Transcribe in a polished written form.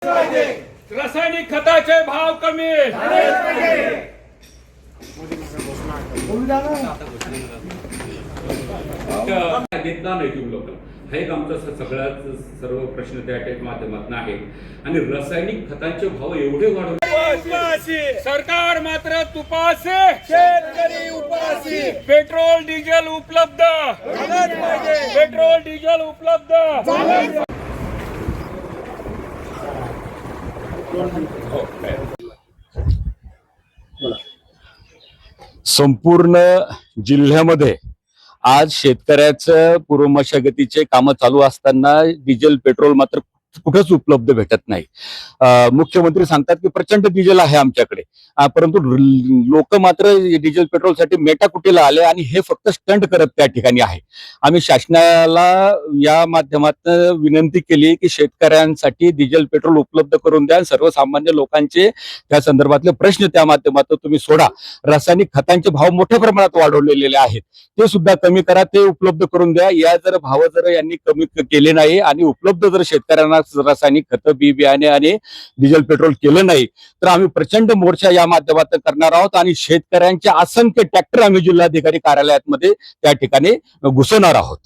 रासायनिक खताचे भाव कमी घेतला नाही तुम्ही लोक हा एक आमचा सगळ्यात सर्व प्रश्न त्या माध्यमातून आहे। आणि रासायनिक खतांचे भाव एवढे वाढवले, सरकार मात्र तुपासे, शेतकरी उपासी। पेट्रोल डिझेल उपलब्ध झालंच पाहिजे, पेट्रोल डिझेल उपलब्ध झालंच। संपूर्ण जिल्ह्यामध्ये आज शेतकऱ्याचं पूर्व मशागतीचे कामं चालू असताना डिझेल पेट्रोल मात्र कुठंच उपलब्ध भेटत नाही। मुख्यमंत्री सांगतात की प्रचंड डिझेल आहे आमच्याकडे, परंतु लोक मात्र डिझेल पेट्रोलसाठी मेटाकुटीला आले आणि हे फक्त स्टंट करत त्या ठिकाणी आहे। आम्ही शासनाला या माध्यमातून विनंती केली की शेतकऱ्यांसाठी डिझेल पेट्रोल उपलब्ध करून द्या, सर्वसामान्य लोकांचे त्या संदर्भातले प्रश्न त्या माध्यमातून तुम्ही सोडा। रासायनिक खतांचे भाव मोठ्या प्रमाणात वाढवलेले आहेत, ते सुद्धा कमी करा, ते उपलब्ध करून द्या। या जर भाव जर यांनी कमी केले नाही आणि उपलब्ध जर शेतकऱ्यांना रासायनिक खतं, बी बियाणे आणि डिझेल पेट्रोल केलं नाही तर आम्ही प्रचंड मोर्चा या माध्यमातून करणार आहोत आणि शेतकऱ्यांचे असंख्य ट्रॅक्टर आम्ही जिल्हाधिकारी कार्यालयात मध्ये त्या ठिकाणी घुसवणार आहोत।